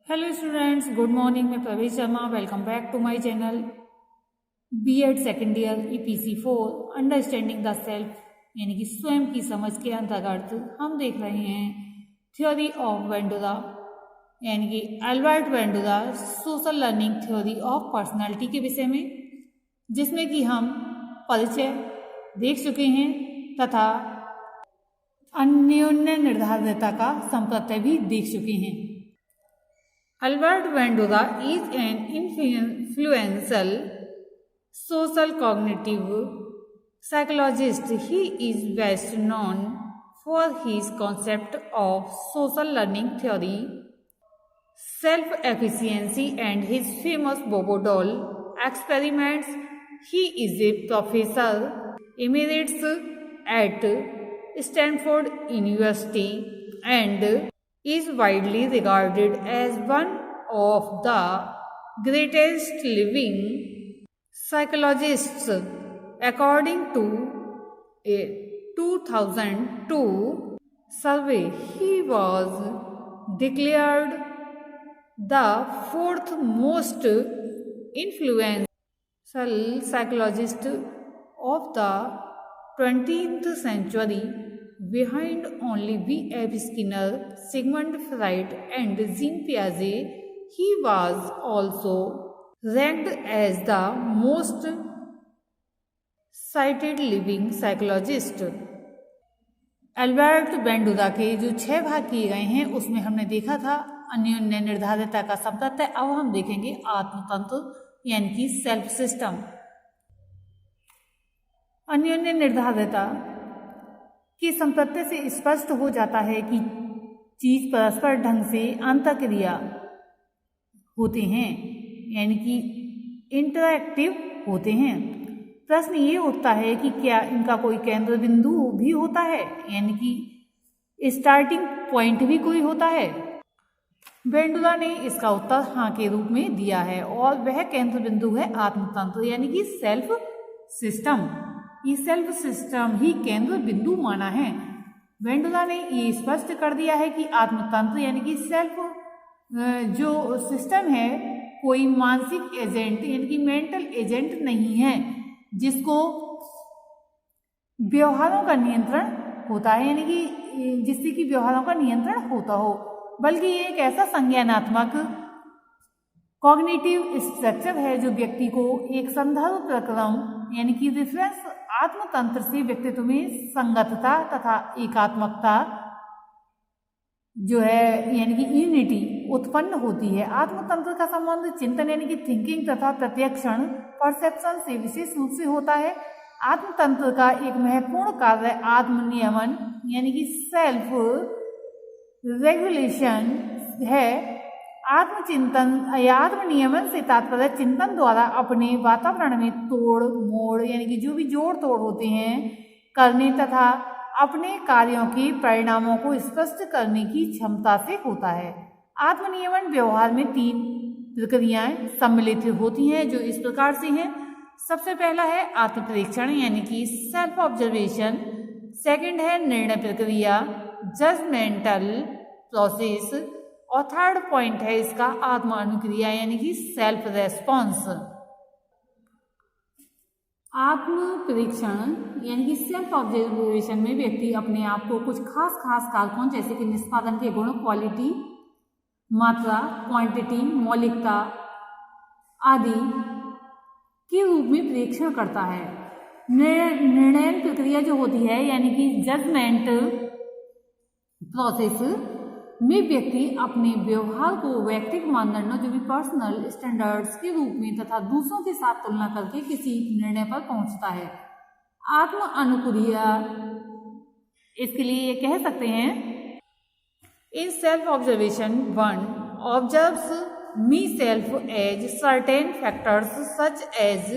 Hello students, good morning. मैं Pravesh Sharma, welcome back to my channel. BEd second year EPC 4 understanding the self यानी कि स्वयं की समझ के अंतर्गत हम देख रहे हैं थ्योरी ऑफ वेंडोला यानी कि Albert Bandura social learning theory of personality के विषय में, जिसमें कि हम परिचय देख चुके हैं तथा अन्योन्य निर्धारितता का संप्रत्यय भी देख चुके हैं। Albert Bandura is an influential social cognitive psychologist. He is best known for his concept of social learning theory, self-efficacy, and his famous Bobo doll experiments. He is a professor emeritus at Stanford University and is widely regarded as one of the greatest living psychologists. According to a 2002 survey, he was declared the fourth most influential psychologist of the 20th century, behind only B.F. Skinner, Sigmund Freud, and Jean Piaget. He was also ranked as the most cited living psychologist. Albert Bandura के जो 6 भाग किए गए हैं उसमें हमने देखा था अन्योन्य निर्धारितता का संप्रत्यय। अब हम देखेंगे आत्मतंत्र यानी कि सेल्फ सिस्टम। अन्योन्य निर्धारितता के संप्रत्यय से स्पष्ट हो जाता है कि चीज परस्पर ढंग से अंतःक्रिया होते हैं यानी कि इंटरैक्टिव होते हैं। प्रश्न ये उठता है कि क्या इनका कोई केंद्र बिंदु भी होता है यानी कि स्टार्टिंग पॉइंट भी कोई होता है। बेंडूरा ने इसका उत्तर हाँ के रूप में दिया है और वह केंद्र बिंदु है आत्मतंत्र यानी कि सेल्फ सिस्टम। ये सेल्फ सिस्टम ही केंद्र बिंदु माना है। वेंडोला ने ये स्पष्ट कर दिया है कि आत्मतंत्र यानी कि सेल्फ जो सिस्टम है कोई मानसिक एजेंट यानी कि मेंटल एजेंट नहीं है जिसको व्यवहारों का नियंत्रण होता है यानी कि जिससे कि व्यवहारों का नियंत्रण होता हो, बल्कि ये एक ऐसा संज्ञानात्मक कॉग्निटिव स्ट्रक्चर है जो व्यक्ति को एक संदर्भ प्रक्रम यानी कि रेफरेंस आत्मतंत्र से व्यक्तित्व में संगतता तथा एकात्मकता जो है यानी कि यूनिटी उत्पन्न होती है। आत्मतंत्र का संबंध चिंतन यानी कि थिंकिंग तथा प्रत्यक्षण परसेप्शन से विशेष रूप से होता है। आत्मतंत्र का एक महत्वपूर्ण कार्य आत्मनियमन यानी कि सेल्फ रेगुलेशन है। आत्मचिंतन या आत्मनियमन से तात्पर्य चिंतन द्वारा अपने वातावरण में तोड़ मोड़ यानी कि जो भी जोड़ तोड़ होते हैं करने तथा अपने कार्यों के परिणामों को स्पष्ट करने की क्षमता से होता है। आत्मनियमन व्यवहार में 3 प्रक्रियाएं सम्मिलित होती हैं जो इस प्रकार से हैं। सबसे पहला है आत्मपरीक्षण यानी कि सेल्फ ऑब्जर्वेशन। सेकंड है निर्णय प्रक्रिया जजमेंटल प्रोसेस और थर्ड पॉइंट है इसका आत्म अनुक्रिया यानी कि सेल्फ रेस्पॉन्स। आत्म परीक्षण यानी कि सेल्फ ऑब्जर्वेशन में व्यक्ति अपने आप को कुछ खास कारकों जैसे कि निष्पादन के गुण, क्वालिटी, मात्रा, क्वांटिटी, मौलिकता आदि के रूप में परीक्षण करता है। निर्णय प्रक्रिया जो होती है यानी कि जजमेंट प्रोसेस में व्यक्ति अपने व्यवहार को व्यक्तिगत मानदंडों जो भी पर्सनल स्टैंडर्ड्स के रूप में तथा दूसरों के साथ तुलना करके किसी निर्णय पर पहुंचता है। आत्म अनुक्रिया इसके लिए ये कह सकते हैं in self observation 1 observes me self as certain factors such as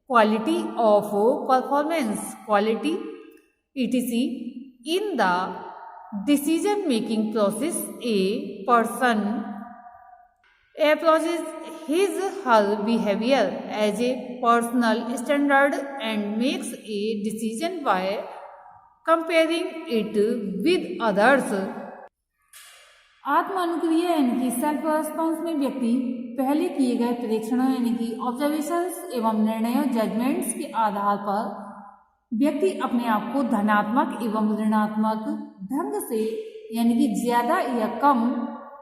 quality of performance, quality etc. in the decision making process. A person approaches his her behavior as a personal standard and makes a decision by comparing it with others. आत्मानुक्रिया यानी कि self response में व्यक्ति पहले किए गए परीक्षणों यानी कि ऑब्जर्वेशंस एवं निर्णयों जजमेंट्स के आधार पर व्यक्ति अपने आप को धनात्मक एवं ऋणात्मक ढंग से यानी कि ज्यादा या कम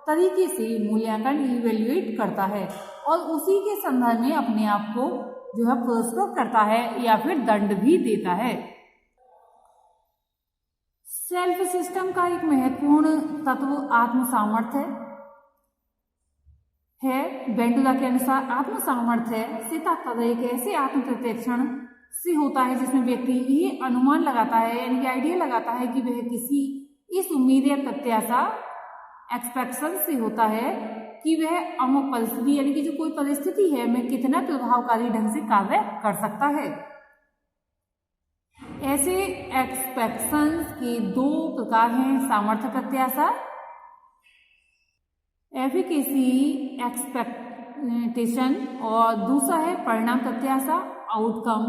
तरीके से मूल्यांकन इवेल्युएट करता है और उसी के संदर्भ में अपने आप को जो है पुरस्कृत करता है या फिर दंड भी देता है। सेल्फ सिस्टम का एक महत्वपूर्ण तत्व आत्म सामर्थ्य है। बेंडुला के अनुसार आत्म सामर्थ्य से तात्पर्य एक ऐसे आत्म प्रत्यक्षण से होता है जिसमें व्यक्ति ये अनुमान लगाता है यानी कि आइडिया लगाता है कि वह किसी इस उम्मीद या प्रत्याशा एक्सपेक्टेशन से होता है कि वह अमुक परिस्थिति यानी कि जो कोई परिस्थिति है में कितना प्रभावकारी ढंग से कार्य कर सकता है। ऐसे एक्सपेक्टेशंस के दो प्रकार हैं, सामर्थ्य प्रत्याशा एफिकेसी एक्सपेक्टेशन और दूसरा है परिणाम प्रत्याशा आउटकम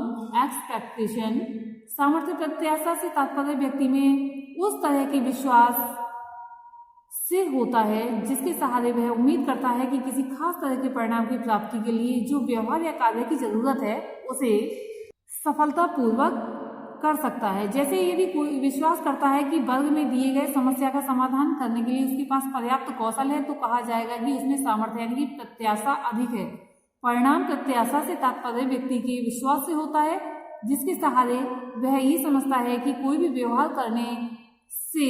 एक्सपेक्टेशन। सामर्थ्य प्रत्याशा से तात्पर्य व्यक्ति में उस तरह के विश्वास से होता है जिसके सहारे वह उम्मीद करता है कि किसी खास तरह के परिणाम की प्राप्ति के लिए जो व्यवहार या कार्य की जरूरत है उसे सफलतापूर्वक कर सकता है। जैसे यदि कोई विश्वास करता है कि वर्ग में दिए गए समस्या का समाधान करने के लिए उसके पास पर्याप्त कौशल है तो कहा जाएगा कि उसमें सामर्थ्य यानी कि प्रत्याशा अधिक है। परिणाम प्रत्याशा से तात्पर्य व्यक्ति के विश्वास से होता है जिसके सहारे वह ये समझता है कि कोई भी व्यवहार करने से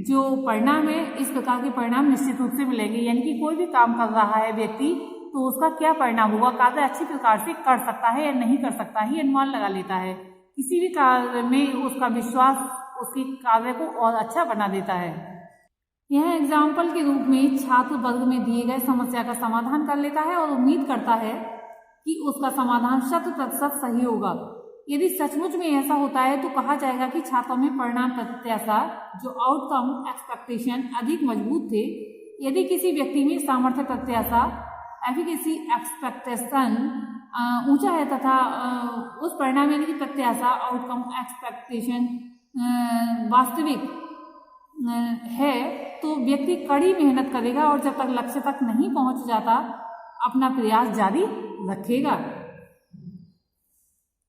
जो परिणाम है इस प्रकार के परिणाम निश्चित रूप से मिलेंगे। यानी कि कोई भी काम कर रहा है व्यक्ति तो उसका क्या परिणाम होगा, कार्य अच्छी प्रकार से कर सकता है या नहीं कर सकता है, अनुमान लगा लेता है। किसी भी कार्य में उसका विश्वास उसके कार्य को और अच्छा बना देता है। यह एग्जाम्पल के रूप में छात्र वर्ग में दिए गए समस्या का समाधान कर लेता है और उम्मीद करता है कि उसका समाधान 100% सही होगा। यदि सचमुच में ऐसा होता है तो कहा जाएगा कि छात्रों में परिणाम प्रत्याशा जो आउटकम एक्सपेक्टेशन अधिक मजबूत थे। यदि किसी व्यक्ति में सामर्थ्य प्रत्याशा एफिकेसी एक्सपेक्टेशन ऊंचा है तथा उस परिणाम यानी कि प्रत्याशा आउटकम एक्सपेक्टेशन वास्तविक है तो व्यक्ति कड़ी मेहनत करेगा और जब तक लक्ष्य तक नहीं पहुंच जाता अपना प्रयास जारी रखेगा।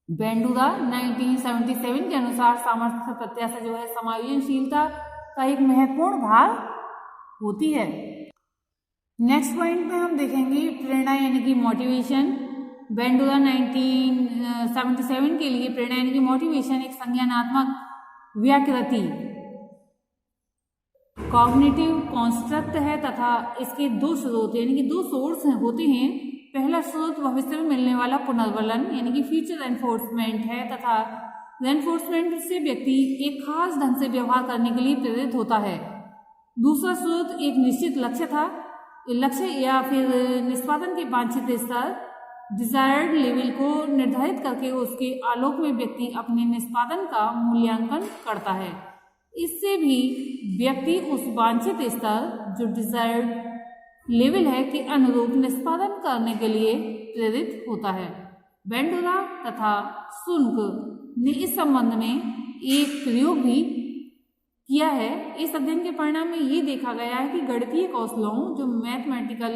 बेंडुला 1977 के अनुसार सामर्थ्य प्रत्याशा जो है समायोजनशीलता का एक महत्वपूर्ण भाग होती है। नेक्स्ट पॉइंट में हम देखेंगे प्रेरणा यानी कि मोटिवेशन। बेंडुला 1977 के लिए प्रेरणा यानी कि मोटिवेशन एक संज्ञानात्मक व्याकृति कॉग्निटिव कॉन्स्ट्रक्ट है तथा इसके दो स्रोत यानी कि दो सोर्स होते हैं। पहला स्रोत भविष्य में मिलने वाला पुनर्बलन यानी कि फ्यूचर एनफोर्समेंट है तथा एनफोर्समेंट से व्यक्ति एक खास ढंग से व्यवहार करने के लिए प्रेरित होता है। दूसरा स्रोत एक निश्चित लक्ष्य या फिर निष्पादन के वांछित स्तर डिजायर्ड लेवल को निर्धारित करके उसके आलोक में व्यक्ति अपने निष्पादन का मूल्यांकन करता है। इससे भी व्यक्ति उस वांछित स्तर जो डिजायर्ड लेवल है के अनुरूप निष्पादन करने के लिए प्रेरित होता है। बेंडुला तथा सुंक ने इस संबंध में एक प्रयोग भी किया है। इस अध्ययन के परिणाम में ये देखा गया है कि गणितीय कौशलों जो मैथमेटिकल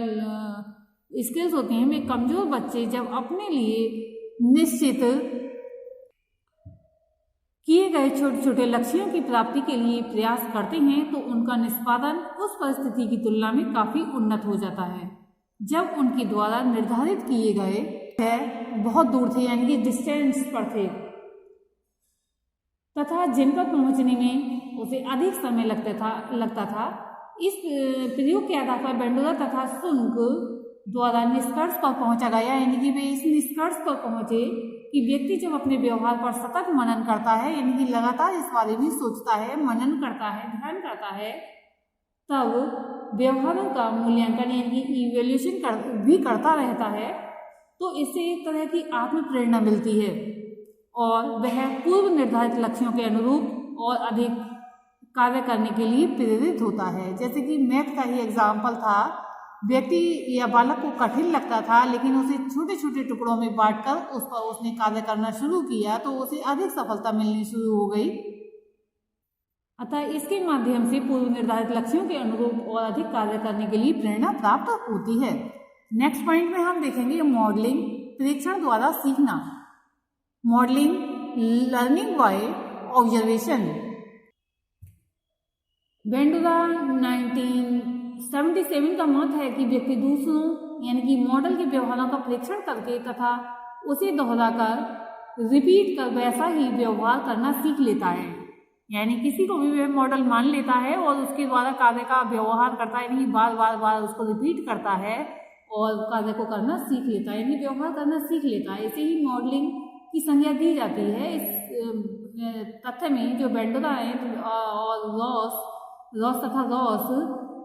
स्किल्स होती हैं में कमजोर बच्चे जब अपने लिए निश्चित किए गए छोटे छोटे लक्ष्यों की प्राप्ति के लिए प्रयास करते हैं तो उनका निष्पादन उस परिस्थिति की तुलना में काफी उन्नत हो जाता है जब उनके द्वारा निर्धारित किए गए बहुत दूर थे यानी कि डिस्टेंस पर थे तथा जिन पर पहुंचने में उसे अधिक समय लगता था। इस प्रयोग के आधार पर बेंडुला तथा सुंक द्वारा निष्कर्ष पर पहुंचा गया यानी कि वे इस निष्कर्ष पर पहुंचे कि व्यक्ति जब अपने व्यवहार पर सतत मनन करता है यानी कि लगातार इस बारे में सोचता है, मनन करता है, ध्यान करता है, तब व्यवहारों का मूल्यांकन यानी कि इवेल्यूशन भी करता रहता है तो इससे एक तरह की आत्म प्रेरणा मिलती है और वह पूर्व निर्धारित लक्ष्यों के अनुरूप और अधिक कार्य करने के लिए प्रेरित होता है। जैसे कि मैथ का ही एग्जाम्पल था, व्यक्ति या बालक को कठिन लगता था लेकिन उसे छोटे छोटे टुकड़ों में बांटकर उस पर उसने कार्य करना शुरू किया तो उसे अधिक सफलता मिलनी शुरू हो गई। अतः इसके माध्यम से पूर्व निर्धारित लक्ष्यों के अनुरूप और अधिक कार्य करने के लिए प्रेरणा प्राप्त होती है। नेक्स्ट पॉइंट में हम देखेंगे मॉडलिंग, परीक्षण द्वारा सीखना। Modelling learning by observation. Bandura 1977 का मत है कि व्यक्ति दूसरों यानी कि मॉडल के व्यवहारों का परीक्षण करके तथा उसे दोहराकर रिपीट कर वैसा ही व्यवहार करना सीख लेता है। यानी किसी को भी वह मॉडल मान लेता है और उसके द्वारा कार्य का व्यवहार करता है, यानी बार बार उसको रिपीट करता है और कार्य को करना सीख लेता है, यानी व्यवहार करना सीख लेता है। इसे ही मॉडलिंग की संज्ञा दी जाती है। इस तथ्य में जो बेंडूरा है और रॉस तथा रॉस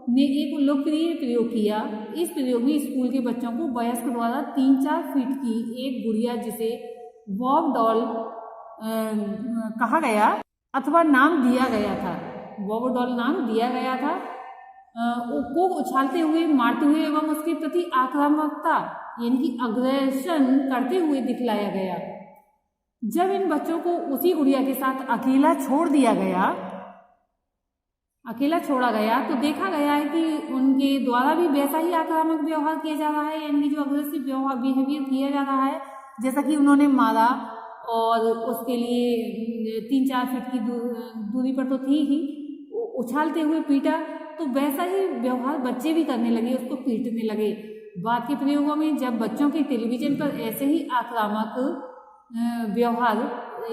ने एक लोकप्रिय प्रयोग किया। इस प्रयोग में स्कूल के बच्चों को वयस्क द्वारा 3-4 फीट की एक गुड़िया जिसे बॉब डॉल कहा गया अथवा नाम दिया गया था, बॉब डॉल नाम दिया गया था, को उछालते हुए, मारते हुए एवं उसके प्रति आक्रामकता यानी कि अग्रेशन करते हुए दिखलाया गया। जब इन बच्चों को उसी गुड़िया के साथ अकेला छोड़ा गया तो देखा गया है कि उनके द्वारा भी वैसा ही आक्रामक व्यवहार किया जा रहा है, यानी कि जो अग्रेसिव बिहेवियर किया जा रहा है, जैसा कि उन्होंने मारा और उसके लिए 3-4 फीट की दूरी पर तो थी ही, उछालते हुए पीटा, तो वैसा ही व्यवहार बच्चे भी करने लगे, उसको पीटने लगे। बाद के प्रयोगों में जब बच्चों के टेलीविजन पर ऐसे ही आक्रामक व्यवहार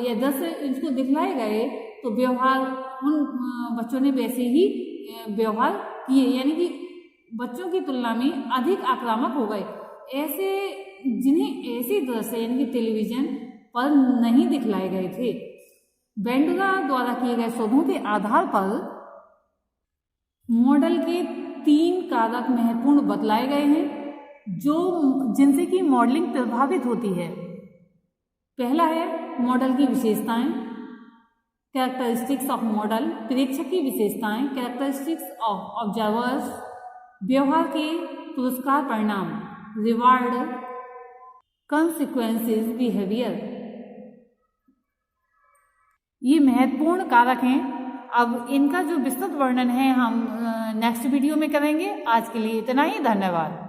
या दृश्य इसको दिखलाए गए तो व्यवहार उन बच्चों ने वैसे ही व्यवहार किए, यानी कि बच्चों की तुलना में अधिक आक्रामक हो गए। ऐसे जिन्हें ऐसे दृश्य यानी कि टेलीविजन पर नहीं दिखलाए गए थे। बेंडूरा द्वारा किए गए शोधों के आधार पर मॉडल के 3 कारक महत्वपूर्ण बतलाए गए हैं जिनसे कि मॉडलिंग प्रभावित होती है। पहला है मॉडल की विशेषताएं, कैरेक्टरिस्टिक्स ऑफ मॉडल, प्रेक्षक की विशेषताएं, कैरेक्टरिस्टिक्स ऑफ ऑब्जर्वर्स, व्यवहार के पुरस्कार परिणाम, रिवार्ड कंसिक्वेंसेस बिहेवियर। ये महत्वपूर्ण कारक हैं। अब इनका जो विस्तृत वर्णन है हम नेक्स्ट वीडियो में करेंगे। आज के लिए इतना ही, धन्यवाद।